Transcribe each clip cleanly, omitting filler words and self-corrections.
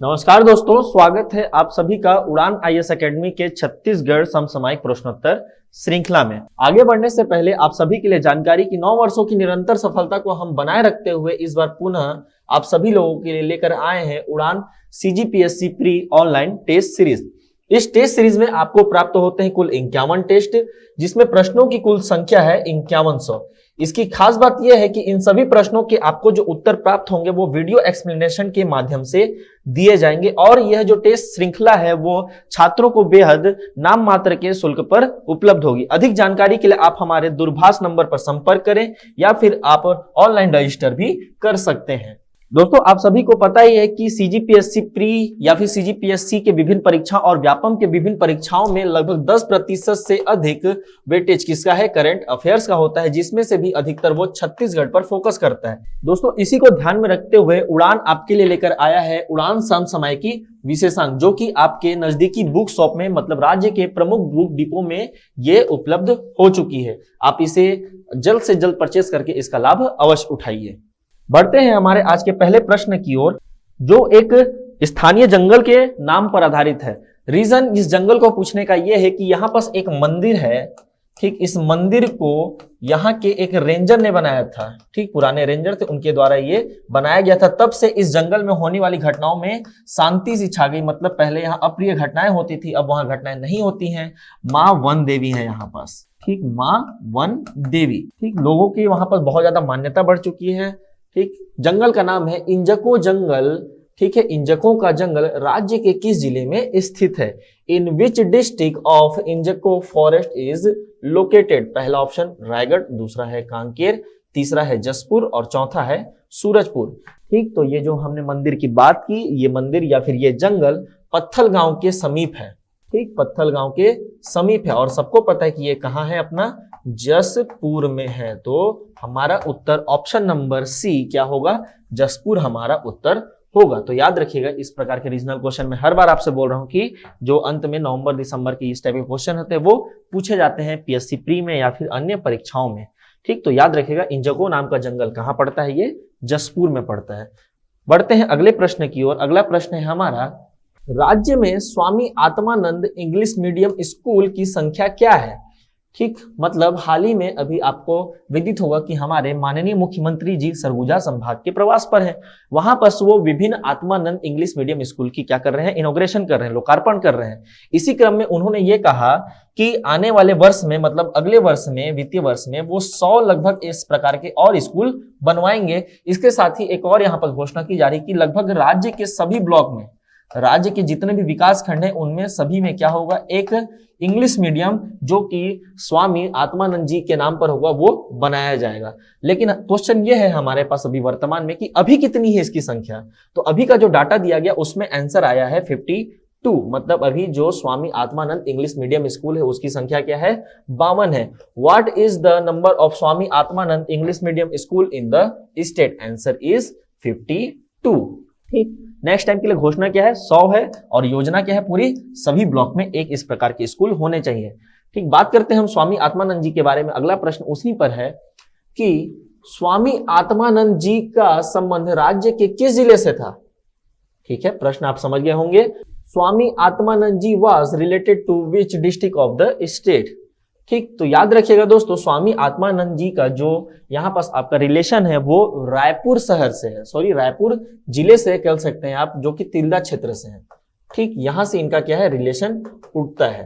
नमस्कार दोस्तों, स्वागत है आप सभी का उड़ान आईएएस एकेडमी के छत्तीसगढ़ समसामयिक प्रश्नोत्तर श्रृंखला में। आगे बढ़ने से पहले आप सभी के लिए जानकारी की 9 वर्षों की निरंतर सफलता को हम बनाए रखते हुए इस बार पुनः आप सभी लोगों के लिए लेकर आए हैं Udaan CGPSC pre online test series. इस टेस्ट सीरीज में आपको प्राप्त होते हैं कुल 51 टेस्ट, जिसमें प्रश्नों की कुल संख्या है 5100। इसकी खास बात यह है कि इन सभी प्रश्नों के आपको जो उत्तर प्राप्त होंगे वो वीडियो एक्सप्लेनेशन के माध्यम से दिए जाएंगे और यह जो टेस्ट श्रृंखला है वो छात्रों को बेहद नाम मात्र के शुल्क पर उपलब्ध होगी। अधिक जानकारी के लिए आप हमारे दूरभाष नंबर पर संपर्क करें या फिर आप ऑनलाइन रजिस्टर भी कर सकते हैं। दोस्तों, आप सभी को पता ही है कि सीजीपीएससी प्री या फिर सीजीपीएससी के विभिन्न परीक्षा और व्यापम के विभिन्न परीक्षाओं में लगभग 10% से अधिक वेटेज किसका है, करंट अफेयर्स का होता है, जिसमें से भी अधिकतर वो छत्तीसगढ़ पर फोकस करता है। दोस्तों, इसी को ध्यान में रखते हुए उड़ान आपके लिए लेकर आया है उड़ान समसामयिकी विशेषांक, जो कि आपके नजदीकी बुक शॉप में मतलब राज्य के प्रमुख बुक डिपो में ये उपलब्ध हो चुकी है। आप इसे जल्द से जल्द परचेस करके इसका लाभ अवश्य उठाइए। बढ़ते हैं हमारे आज के पहले प्रश्न की ओर, जो एक स्थानीय जंगल के नाम पर आधारित है। रीजन इस जंगल को पूछने का यह है कि यहाँ पास एक मंदिर है, ठीक। इस मंदिर को यहाँ के एक रेंजर ने बनाया था, ठीक। पुराने रेंजर थे, उनके द्वारा ये बनाया गया था। तब से इस जंगल में होने वाली घटनाओं में शांति सी छा गई। मतलब पहले यहाँ अप्रिय घटनाएं होती थी, अब वहां घटनाएं नहीं होती हैं। माँ वन देवी है यहाँ पास, ठीक। माँ वन देवी, ठीक। लोगों की वहां पर बहुत ज्यादा मान्यता बढ़ चुकी है, ठीक। जंगल का नाम है इंजको जंगल, ठीक है। इंजको का जंगल राज्य के किस जिले में स्थित है? इन विच डिस्ट्रिक्ट ऑफ इंजको फॉरेस्ट इज लोकेटेड? पहला ऑप्शन रायगढ़, दूसरा है कांकेर, तीसरा है जसपुर और चौथा है सूरजपुर, ठीक। तो ये जो हमने मंदिर की बात की, ये मंदिर या फिर ये जंगल पत्थल गांव के समीप है, ठीक। पत्थल गांव के समीप है और सबको पता है कि ये कहाँ है, अपना जसपुर में है। तो हमारा उत्तर ऑप्शन नंबर सी क्या होगा, जसपुर हमारा उत्तर होगा। तो याद रखिएगा, इस प्रकार के रीजनल क्वेश्चन में हर बार आपसे बोल रहा हूं कि जो अंत में नवंबर दिसंबर की इस टाइप के क्वेश्चन होते हैं वो पूछे जाते हैं पीएससी प्री में या फिर अन्य परीक्षाओं में, ठीक। तो याद रखिएगा, इंजको नाम का जंगल कहाँ पड़ता है, ये जसपुर में पड़ता है। बढ़ते हैं अगले प्रश्न की ओर। अगला प्रश्न है हमारा, राज्य में Swami Atmanand English medium school की संख्या क्या है? ठीक, मतलब हाल ही में अभी आपको विदित होगा कि हमारे माननीय मुख्यमंत्री जी सरगुजा संभाग के प्रवास पर हैं। वहां पर वो विभिन्न आत्मानंद इंग्लिश मीडियम स्कूल की क्या कर रहे हैं, इनॉग्रेशन कर रहे हैं, लोकार्पण कर रहे हैं। इसी क्रम में उन्होंने ये कहा कि आने वाले वर्ष में मतलब अगले वर्ष में, वित्तीय वर्ष में वो 100 लगभग इस प्रकार के और स्कूल बनवाएंगे। इसके साथ ही एक और यहाँ पर घोषणा की जा रही कि लगभग राज्य के सभी ब्लॉक में, राज्य के जितने भी विकास खंड हैं उनमें सभी में क्या होगा, एक इंग्लिश मीडियम जो कि स्वामी आत्मानंद जी के नाम पर होगा वो बनाया जाएगा। लेकिन क्वेश्चन ये है हमारे पास अभी वर्तमान में कि अभी कितनी है इसकी संख्या। तो अभी का जो डाटा दिया गया उसमें आंसर आया है 52, मतलब अभी जो Swami Atmanand English medium school है उसकी संख्या क्या है, 52 है। What is the number of Swami Atmanand English medium school in the state? Answer is 52, ठीक। नेक्स्ट टाइम के लिए घोषणा क्या है, 100 है और योजना क्या है, पूरी सभी ब्लॉक में एक इस प्रकार के स्कूल होने चाहिए, ठीक। बात करते हैं हम स्वामी आत्मानंद जी के बारे में। अगला प्रश्न उसी पर है कि स्वामी आत्मानंद जी का संबंध राज्य के किस जिले से था? ठीक है, प्रश्न आप समझ गए होंगे। Swami Atmanand ji was related to which district of the state? ठीक, तो याद रखिएगा दोस्तों, स्वामी आत्मानंद जी का जो यहाँ पास आपका रिलेशन है वो रायपुर शहर से है, सॉरी रायपुर जिले से कह सकते हैं आप, जो कि तिल्दा क्षेत्र से है, ठीक। यहां से इनका क्या है, रिलेशन उठता है,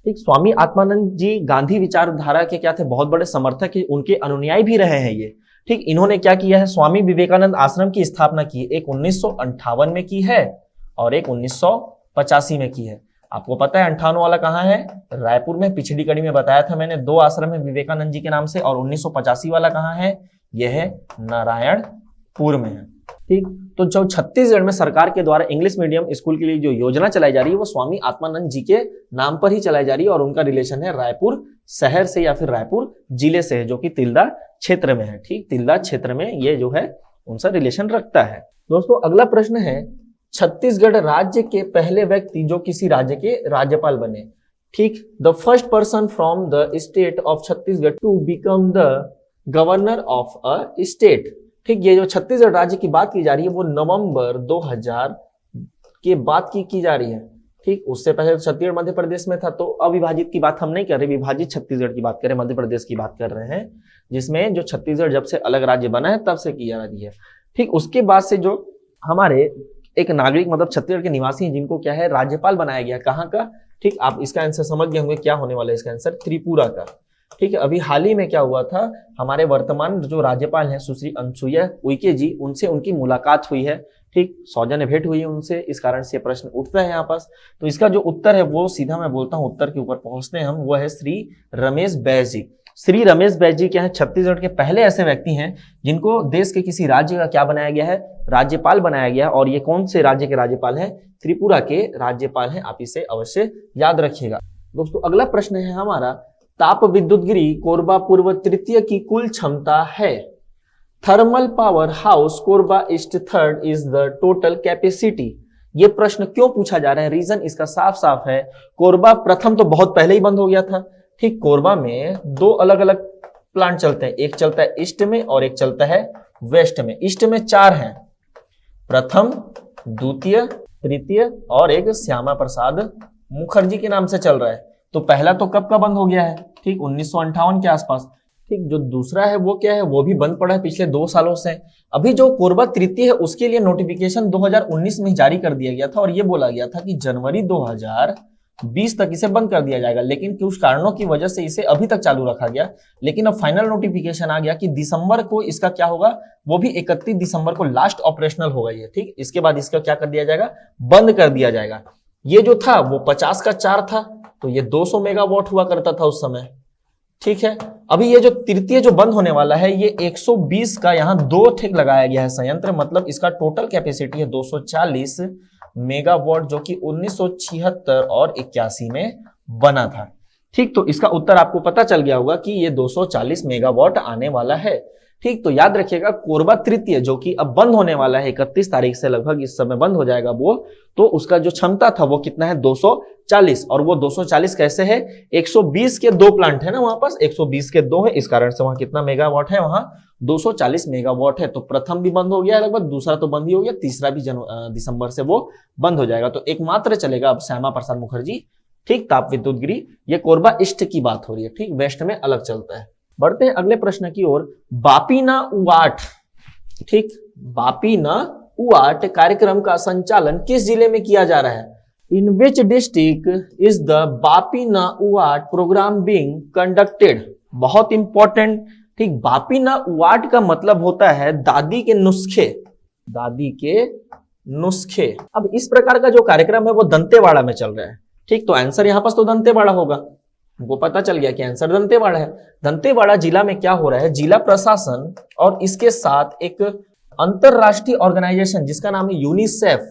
ठीक। स्वामी आत्मानंद जी गांधी विचारधारा के क्या थे, बहुत बड़े समर्थक है, उनके अनुयायी भी रहे हैं ये, ठीक। इन्होंने क्या किया है, स्वामी विवेकानंद आश्रम की स्थापना की, एक 1958 में की है और एक 1985 में की है। आपको पता है 58 वाला कहाँ है, रायपुर में, पिछली कड़ी में बताया था मैंने, 2 आश्रम है विवेकानंद जी के नाम से। और 1985 वाला कहाँ है, यह है नारायणपुर में है, ठीक। तो जो छत्तीसगढ़ में सरकार के द्वारा इंग्लिश मीडियम स्कूल के लिए जो योजना चलाई जा रही है वो स्वामी आत्मानंद जी के नाम पर ही चलाई जा रही है और उनका रिलेशन है रायपुर शहर से या फिर रायपुर जिले से है, जो कि तिल्दा क्षेत्र में है, ठीक। तिल्दा क्षेत्र में ये जो है उनसे रिलेशन रखता है। दोस्तों, अगला प्रश्न है, छत्तीसगढ़ राज्य के पहले व्यक्ति जो किसी राज्य के राज्यपाल बने, ठीक। The first person from the state of Chhattisgarh to become the governor of a state, ठीक। ये जो छत्तीसगढ़ राज्य की बात की जा रही है वो नवंबर की बात की जा रही है। ठीक, उससे पहले छत्तीसगढ़ मध्य प्रदेश में था, तो अविभाजित की बात हम नहीं कर रहे, विभाजित छत्तीसगढ़ की बात कर रहे हैं, मध्य प्रदेश की बात कर रहे हैं, जिसमें जो छत्तीसगढ़ जब से अलग राज्य बना है तब से की जा रही है। ठीक, उसके बाद से जो हमारे एक नागरिक मतलब छत्तीसगढ़ के निवासी हैं जिनको क्या है राज्यपाल बनाया गया, कहाँ का? ठीक, आप इसका आंसर समझ गए होंगे क्या होने वाला है इसका आंसर, त्रिपुरा का। ठीक है, अभी हाल ही में क्या हुआ था, हमारे वर्तमान जो राज्यपाल हैं सुश्री अनुसुईया उइके जी, उनसे उनकी मुलाकात हुई है। ठीक, सौजन्य भेंट हुई है उनसे, इस कारण से प्रश्न उठता है यहाँ पास। तो इसका जो उत्तर है वो सीधा मैं बोलता हूँ, उत्तर के ऊपर पहुंचते हैं हम, वो है श्री रमेश बैस जी। श्री रमेश बैस जी क्या है, छत्तीसगढ़ के पहले ऐसे व्यक्ति हैं जिनको देश के किसी राज्य का क्या बनाया गया है, राज्यपाल बनाया गया है। और ये कौन से राज्य के राज्यपाल हैं? त्रिपुरा के राज्यपाल हैं। आप इसे अवश्य याद रखिएगा। दोस्तों अगला प्रश्न है हमारा, ताप विद्युत गृह कोरबा पूर्व तृतीय की कुल क्षमता है। Thermal power house Korba east third is the total capacity. ये प्रश्न क्यों पूछा जा रहा है? रीजन इसका साफ साफ है, कोरबा प्रथम तो बहुत पहले ही बंद हो गया था। ठीक, कोरबा में दो अलग अलग प्लांट चलते हैं, एक चलता है ईस्ट में और एक चलता है वेस्ट में। ईस्ट में 4 हैं, प्रथम, द्वितीय, तृतीय और एक श्यामा प्रसाद मुखर्जी के नाम से चल रहा है। तो पहला तो कब का बंद हो गया है? ठीक, 1958 के आसपास। ठीक, जो दूसरा है वो क्या है, वो भी बंद पड़ा है पिछले 2 सालों से। अभी जो कोरबा तृतीय है उसके लिए नोटिफिकेशन 2019 में जारी कर दिया गया था और ये बोला गया था कि जनवरी 2020 तक इसे बंद कर दिया जाएगा, लेकिन कुछ कारणों की वजह से इसे अभी तक चालू रखा गया। लेकिन अब फाइनल नोटिफिकेशन आ गया कि दिसंबर को इसका क्या होगा, वो भी 31 दिसंबर को लास्ट ऑपरेशनल होगा ये। ठीक, इसके बाद इसका क्या कर दिया जाएगा, बंद कर दिया जाएगा। ये जो था वो 50 का 4 था, तो ये 200 मेगावाट हुआ करता था उस समय। ठीक है, अभी ये जो तृतीय जो बंद होने वाला है ये 120 का यहाँ 2 ठेक लगाया गया है संयंत्र, मतलब इसका टोटल कैपेसिटी है 240 मेगावाट, जो कि 1976 और 81 में बना था। ठीक, तो इसका उत्तर आपको पता चल गया होगा कि ये 240 मेगावाट आने वाला है। ठीक, तो याद रखिएगा कोरबा तृतीय जो कि अब बंद होने वाला है 31 तारीख से, लगभग इस समय बंद हो जाएगा वो, तो उसका जो क्षमता था वो कितना है, 240। और वो 240 कैसे है, 120 के 2 प्लांट है ना वहां पास, 120 के 2 है, इस कारण से वहां कितना मेगावाट है, वहां 240 मेगावाट है। तो प्रथम भी बंद हो गया लगभग, दूसरा तो बंद ही हो गया, तीसरा भी दिसंबर से वो बंद हो जाएगा। तो एकमात्र चलेगा अब श्यामा प्रसाद मुखर्जी। ठीक, ताप विद्युत गृह, ये कोरबा ईस्ट की बात हो रही है। ठीक, वेस्ट में अलग चलता है। बढ़ते हैं अगले प्रश्न की ओर, बापीना उवाट। ठीक, बापीना उवाट कार्यक्रम का संचालन किस जिले में किया जा रहा है? In which district is the बापीना उवाट प्रोग्राम बीइंग कंडक्टेड? बहुत इंपॉर्टेंट। ठीक, बापीना उवाट का मतलब होता है दादी के नुस्खे, दादी के नुस्खे। अब इस प्रकार का जो कार्यक्रम है वो दंतेवाड़ा में चल रहा है। ठीक, तो आंसर यहां पर तो दंतेवाड़ा होगा, वो पता चल गया कि आंसर दंतेवाड़ा है। दंतेवाड़ा जिला में क्या हो रहा है, जिला प्रशासन और इसके साथ एक अंतरराष्ट्रीय ऑर्गेनाइजेशन जिसका नाम है यूनिसेफ,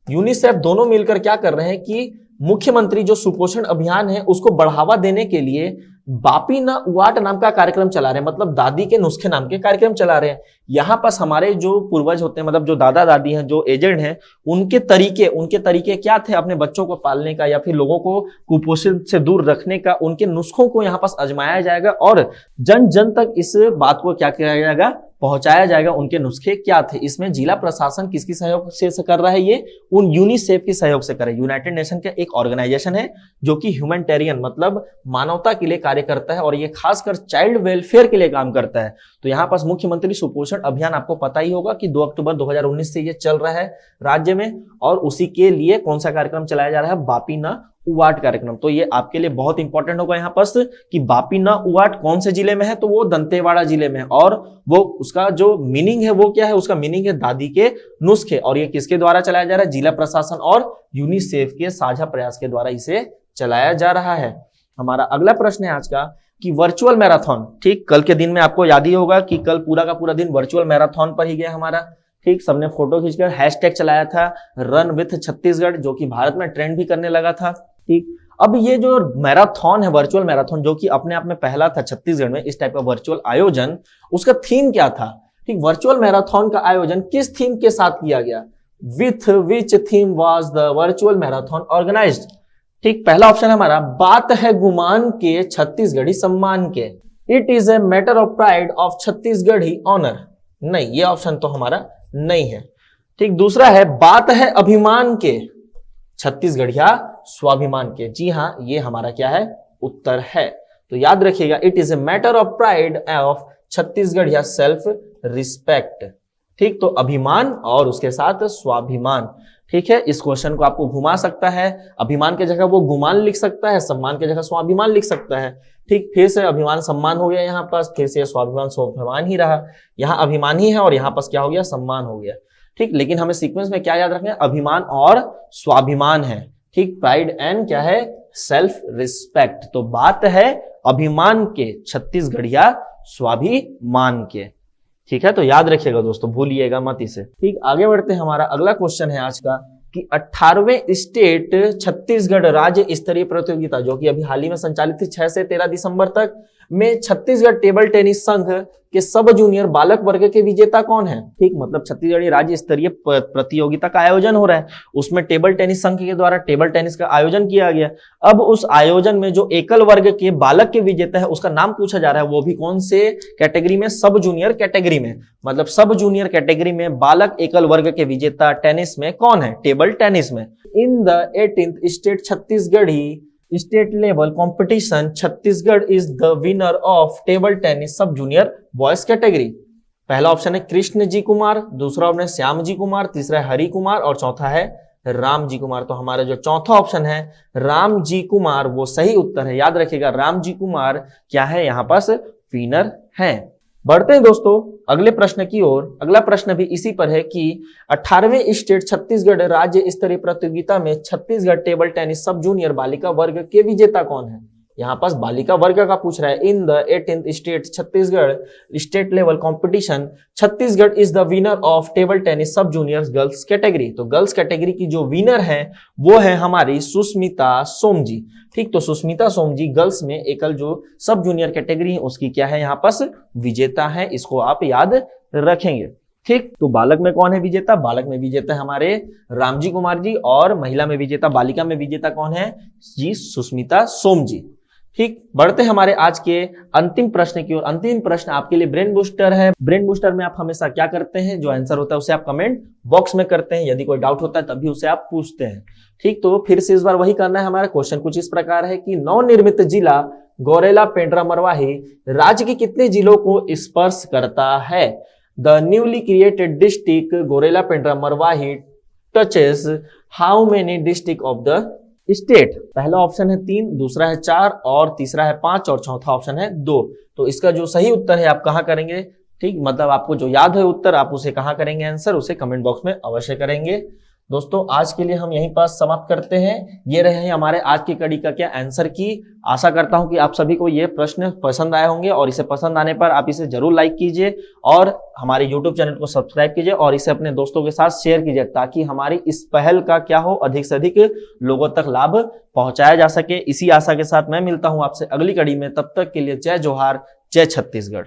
यूनिसेफ दोनों मिलकर क्या कर रहे हैं कि मुख्यमंत्री जो सुपोषण अभियान है उसको बढ़ावा देने के लिए बापीना उवाट नाम का कार्यक्रम चला रहे हैं, मतलब दादी के नुस्खे नाम के कार्यक्रम चला रहे हैं। यहाँ पास हमारे जो पूर्वज होते हैं, मतलब जो दादा दादी हैं, जो एजेड हैं, उनके तरीके क्या थे अपने बच्चों को पालने का या फिर लोगों को कुपोषण से दूर रखने का, उनके नुस्खों को यहाँ पास आजमाया जाएगा और जन जन तक इस बात को क्या किया जाएगा, पहुंचाया जाएगा, उनके नुस्खे क्या थे। इसमें जिला प्रशासन किसकी सहयोग से कर रहा है, ये उन यूनिसेफ की सहयोग से करे। यूनाइटेड नेशन का एक ऑर्गेनाइजेशन है जो कि ह्यूमैनिटेरियन मतलब मानवता के लिए कार्य करता है और ये खासकर चाइल्ड वेलफेयर के लिए काम करता है। तो यहाँ पास मुख्यमंत्री सुपोषण अभियान आपको पता ही होगा कि 2 अक्टूबर 2019 से ये चल रहा है राज्य में, और उसी के लिए कौन सा कार्यक्रम चलाया जा रहा है, बापीना उवाट कार्यक्रम। तो ये आपके लिए बहुत इंपॉर्टेंट होगा यहाँ पास कि बापीना उवाट कौन से जिले में है, तो वो दंतेवाड़ा जिले में, और वो उसका जो मीनिंग है वो क्या है, उसका मीनिंग है दादी के नुस्खे। और ये किसके द्वारा चलाया जा रहा है, जिला प्रशासन और यूनिसेफ के साझा प्रयास के द्वारा इसे चलाया जा रहा है। हमारा अगला प्रश्न है आज का कि वर्चुअल मैराथन। ठीक, कल के दिन में आपको याद ही होगा कि कल पूरा का पूरा दिन वर्चुअल मैराथन पर ही गया हमारा। ठीक, सबने फोटो खींचकर हैशटैग चलाया था रन विथ छत्तीसगढ़, जो कि भारत में ट्रेंड भी करने लगा था। ठीक, अब ये जो मैराथन है, वर्चुअल मैराथन, जो कि अपने आप में पहला था छत्तीसगढ़ में इस टाइप का वर्चुअल आयोजन, उसका थीम क्या था? ठीक, वर्चुअल मैराथन का आयोजन किस थीम के साथ किया गया? With which theme was the virtual marathon organised? ठीक, पहला ऑप्शन है हमारा, बात है गुमान के छत्तीसगढ़ी सम्मान के, it is a matter of pride of Chhattisgarhi honour. नहीं, ये ऑप्शन तो हमारा नहीं है। ठीक, दूसरा है बात है अभिमान के, छत्तीसगढ़ या स्वाभिमान के। जी हाँ, ये हमारा क्या है, उत्तर है। तो याद रखिएगा, it is a matter of pride of Chhattisgarh या सेल्फ रिस्पेक्ट। ठीक, तो अभिमान और उसके साथ स्वाभिमान। ठीक है, इस क्वेश्चन को आपको घुमा सकता है, अभिमान की जगह वो गुमान लिख सकता है, सम्मान की जगह स्वाभिमान लिख सकता है। ठीक, फिर से अभिमान सम्मान हो गया यहाँ पास, फिर से स्वाभिमान स्वाभिमान ही रहा, यहाँ अभिमान ही है और यहाँ पास क्या हो गया, सम्मान हो गया। ठीक, लेकिन हमें सीक्वेंस में क्या याद रखना है, अभिमान और स्वाभिमान है। ठीक, प्राइड एंड क्या है, सेल्फ रिस्पेक्ट। तो बात है अभिमान के, छत्तीसगढ़ या स्वाभिमान के। ठीक है, तो याद रखिएगा दोस्तों, भूलिएगा मत इसे। ठीक, आगे बढ़ते हैं। हमारा अगला क्वेश्चन है आज का कि 18वें स्टेट छत्तीसगढ़ राज्य स्तरीय प्रतियोगिता, जो कि अभी हाल ही में संचालित थी 6 से 13 दिसंबर तक, में छत्तीसगढ़ टेबल टेनिस संघ के सब जूनियर बालक वर्ग के विजेता कौन है। ठीक, मतलब छत्तीसगढ़ राज्य स्तरीय प्रतियोगिता का आयोजन हो रहा है, उसमें टेबल टेनिस संघ के द्वारा टेबल टेनिस का आयोजन किया गया। अब उस आयोजन में जो एकल वर्ग के बालक के विजेता है उसका नाम पूछा जा रहा है, वो भी कौन से कैटेगरी में, सब जूनियर कैटेगरी में। मतलब सब जूनियर कैटेगरी में बालक एकल वर्ग के विजेता टेनिस में कौन है, टेबल टेनिस में। In the 18th state Chhattisgarhi state level competition, Chhattisgarh is the winner of table tennis सब जूनियर बॉयज कैटेगरी। पहला ऑप्शन है कृष्ण जी कुमार, दूसरा ऑप्शन है श्याम जी कुमार, तीसरा है हरि कुमार और चौथा है राम जी कुमार। तो हमारा जो चौथा ऑप्शन है राम जी कुमार, वो सही उत्तर है। याद रखिएगा, राम जी कुमार क्या है, यहाँ पास विनर है। बढ़ते हैं दोस्तों अगले प्रश्न की ओर। अगला प्रश्न भी इसी पर है कि 18वें स्टेट छत्तीसगढ़ राज्य स्तरीय प्रतियोगिता में छत्तीसगढ़ टेबल टेनिस सब जूनियर बालिका वर्ग के विजेता कौन है। यहाँ पास बालिका वर्ग का पूछ रहा है। In the 18th state Chhattisgarh state level competition, Chhattisgarh is the winner of table tennis सब जूनियर गर्ल्स कैटेगरी। तो गर्ल्स कैटेगरी की जो विनर है वो है हमारी सुष्मिता सोम जी। ठीक, तो सुष्मिता सोम जी गर्ल्स में एकल जो सब जूनियर कैटेगरी है उसकी क्या है, यहाँ पास विजेता है। इसको आप याद रखेंगे। ठीक, तो बालक में कौन है विजेता, बालक में विजेता है हमारे राम जी कुमार जी, और महिला में विजेता, बालिका में विजेता कौन है जी, सुष्मिता सोम जी। ठीक, बढ़ते हैं हमारे आज के अंतिम प्रश्न की ओर। अंतिम प्रश्न आपके लिए ब्रेन बूस्टर है। ब्रेन बूस्टर में आप हमेशा क्या करते हैं, जो आंसर होता है उसे आप कमेंट बॉक्स में करते हैं, यदि कोई डाउट होता है तभी उसे आप पूछते हैं। ठीक, तो फिर से इस बार वही करना है। हमारा क्वेश्चन कुछ इस प्रकार है कि नवनिर्मित जिला गौरेला पेंड्रा मरवाही राज्य के कितने जिलों को स्पर्श करता है। The newly created district Gaurela Pendra Marwahi touches how many district of the state. पहला ऑप्शन है 3, दूसरा है 4 और तीसरा है 5 और चौथा ऑप्शन है 2। तो इसका जो सही उत्तर है आप कहां करेंगे। ठीक, मतलब आपको जो याद है उत्तर आप उसे कहां करेंगे आंसर, उसे कमेंट बॉक्स में अवश्य करेंगे। दोस्तों आज के लिए हम यहीं पास समाप्त करते हैं। ये रहे हैं हमारे आज की कड़ी का क्या आंसर की। आशा करता हूं कि आप सभी को ये प्रश्न पसंद आए होंगे और इसे पसंद आने पर आप इसे जरूर लाइक कीजिए और हमारे YouTube चैनल को सब्सक्राइब कीजिए और इसे अपने दोस्तों के साथ शेयर कीजिए, ताकि हमारी इस पहल का क्या हो, अधिक से अधिक लोगों तक लाभ पहुंचाया जा सके। इसी आशा के साथ मैं मिलता हूं आपसे अगली कड़ी में। तब तक के लिए जय जोहार, जय छत्तीसगढ़।